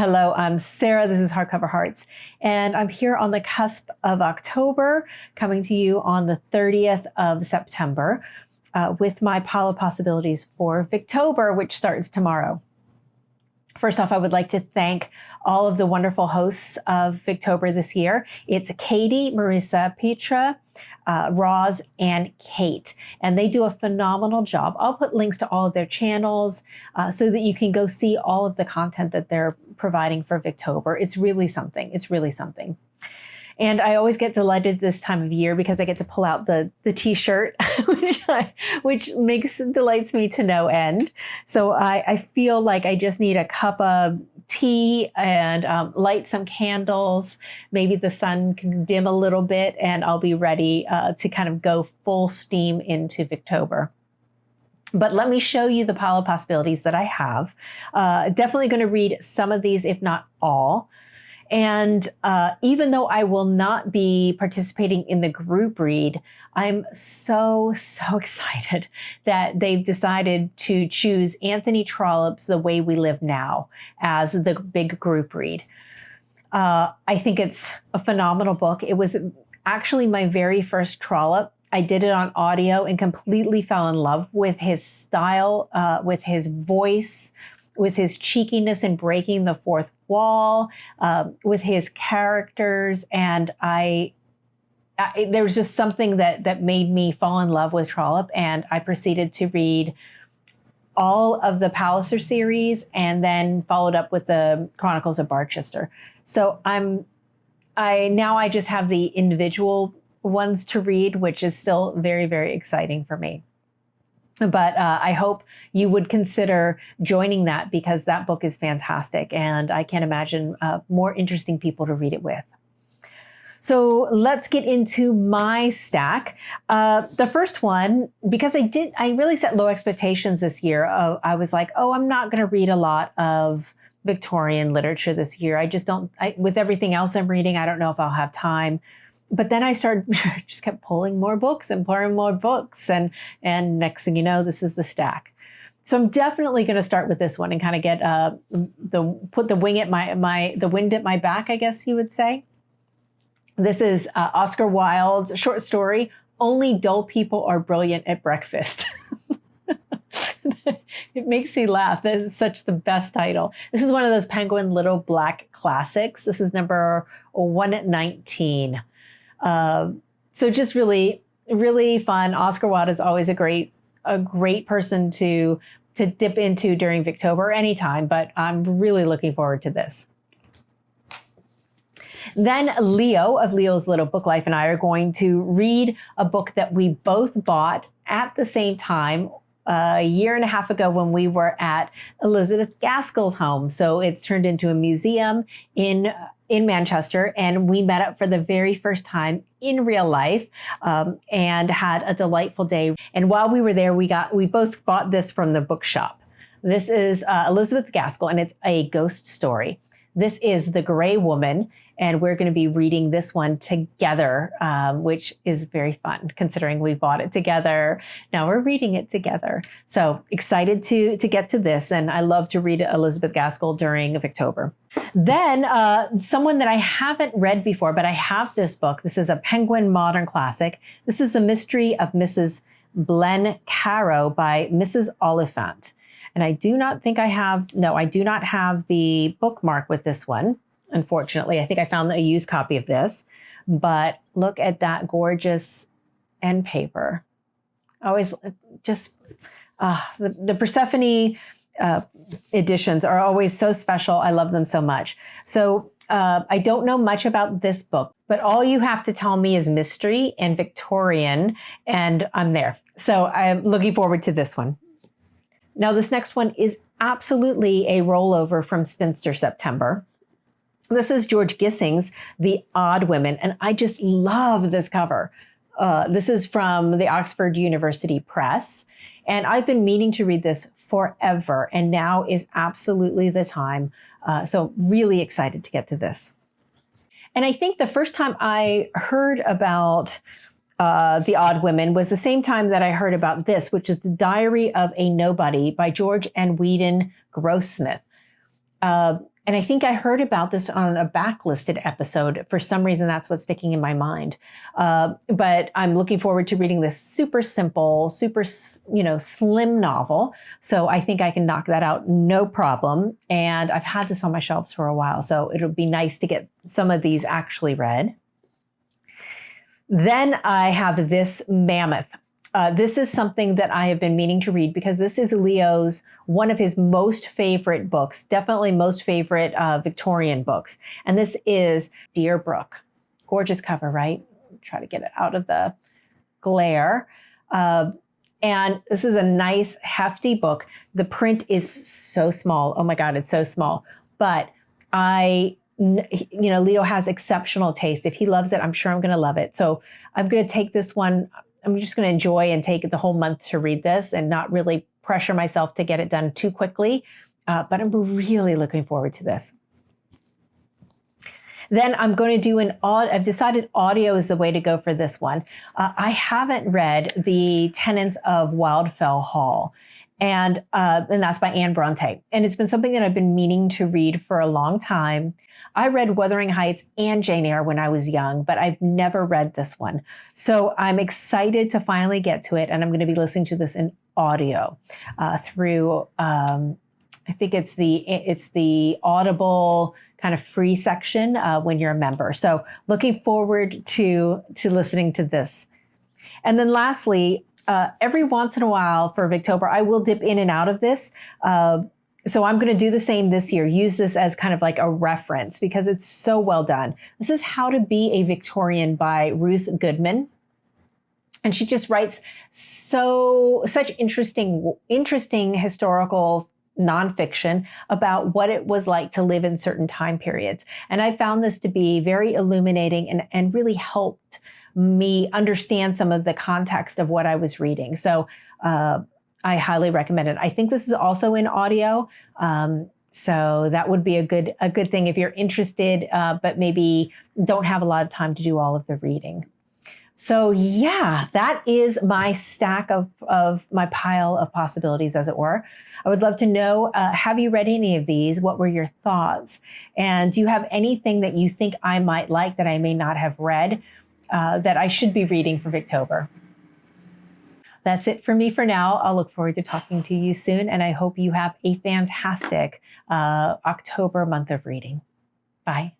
Hello, I'm Sarah. This is Hardcover Hearts, and I'm here on the cusp of October, coming to you on the 30th of September with my pile of possibilities for Victober, which starts tomorrow. First off, I would like to thank all of the wonderful hosts of Victober this year. It's Katie, Marissa, Petra, Roz, and Kate. And they do a phenomenal job. I'll put links to all of their channels so that you can go see all of the content that they're providing for Victober. It's really something. It's really something. And I always get delighted this time of year because I get to pull out the t-shirt, which delights me to no end. So I feel like I just need a cup of tea and light some candles. Maybe the sun can dim a little bit and I'll be ready to kind of go full steam into Victober. But let me show you the pile of possibilities that I have. Definitely going to read some of these, if not all. And even though I will not be participating in the group read, I'm so excited that they've decided to choose Anthony Trollope's The Way We Live Now as the big group read. I think it's a phenomenal book. It was actually my very first Trollope. I did it on audio and completely fell in love with his style, with his voice, with his cheekiness and breaking the fourth wall, with his characters. And there was just something that made me fall in love with Trollope. And I proceeded to read all of the Palliser series and then followed up with the Chronicles of Barchester. So I just have the individual ones to read, which is still very, very exciting for me. But I hope you would consider joining that because that book is fantastic and I can't imagine more interesting people to read it with. So let's get into my stack. The first one, because I really set low expectations this year. I was like, oh, I'm not going to read a lot of Victorian literature this year. With everything else I'm reading, I don't know if I'll have time. But then I just kept pulling more books and pouring more books. And next thing you know, this is the stack. So I'm definitely going to start with this one and kind of get put the wind at my back, I guess you would say. This is Oscar Wilde's short story, Only Dull People Are Brilliant at Breakfast. It makes me laugh. That is such the best title. This is one of those Penguin Little Black classics. This is number 119. So just really, really fun. Oscar Wilde is always a great person to dip into during Victober or anytime, but I'm really looking forward to this. Then Leo of Leo's Little Book Life and I are going to read a book that we both bought at the same time a year and a half ago when we were at Elizabeth Gaskell's home. So it's turned into a museum in Manchester, and we met up for the very first time in real life and had a delightful day. And while we were there, we both bought this from the bookshop. This is Elizabeth Gaskell, and it's a ghost story. This is The Gray Woman, and we're going to be reading this one together, which is very fun considering we bought it together. Now we're reading it together. So excited to get to this. And I love to read Elizabeth Gaskell during Victober. Then someone that I haven't read before, but I have this book. This is a Penguin modern classic. This is The Mystery of Mrs. Blencarrow by Mrs. Oliphant. And I do not have the bookmark with this one. Unfortunately, I think I found a used copy of this, but look at that gorgeous end paper. Always just, the Persephone editions are always so special. I love them so much. So I don't know much about this book, but all you have to tell me is mystery and Victorian, and I'm there. So I'm looking forward to this one. Now, this next one is absolutely a rollover from Spinster September. This is George Gissing's The Odd Women, and I just love this cover. This is from the Oxford University Press, and I've been meaning to read this forever, and now is absolutely the time. So really excited to get to this. And I think the first time I heard about The Odd Women was the same time that I heard about this, which is The Diary of a Nobody by George and Whedon Grossmith. And I think I heard about this on a backlisted episode. For some reason, that's what's sticking in my mind. But I'm looking forward to reading this super simple, super, slim novel. So I think I can knock that out no problem. And I've had this on my shelves for a while, so it'll be nice to get some of these actually read. Then I have this mammoth. This is something that I have been meaning to read because this is Leo's, one of his most favorite books, definitely most favorite Victorian books. And this is Dear Brooke. Gorgeous cover, right? Try to get it out of the glare. And this is a nice, hefty book. The print is so small. Oh my God, it's so small. But Leo has exceptional taste. If he loves it, I'm sure I'm going to love it. So I'm going to take this one. I'm just going to enjoy and take the whole month to read this and not really pressure myself to get it done too quickly. But I'm really looking forward to this. Then I'm going to do I've decided audio is the way to go for this one. I haven't read The Tenants of Wildfell Hall. And that's by Anne Bronte. And it's been something that I've been meaning to read for a long time. I read Wuthering Heights and Jane Eyre when I was young, but I've never read this one. So I'm excited to finally get to it. And I'm going to be listening to this in audio through, I think it's the Audible kind of free section when you're a member. So looking forward to listening to this. And then lastly, every once in a while for Victober, I will dip in and out of this. So I'm going to do the same this year, use this as kind of like a reference because it's so well done. This is How to Be a Victorian by Ruth Goodman. And she just writes such interesting historical nonfiction about what it was like to live in certain time periods. And I found this to be very illuminating and really helped me understand some of the context of what I was reading. So I highly recommend it. I think this is also in audio. So that would be a good thing if you're interested, but maybe don't have a lot of time to do all of the reading. So yeah, that is my stack of my pile of possibilities, as it were. I would love to know, have you read any of these? What were your thoughts? And do you have anything that you think I might like that I may not have read that I should be reading for Victober? That's it for me for now. I'll look forward to talking to you soon, and I hope you have a fantastic October month of reading. Bye.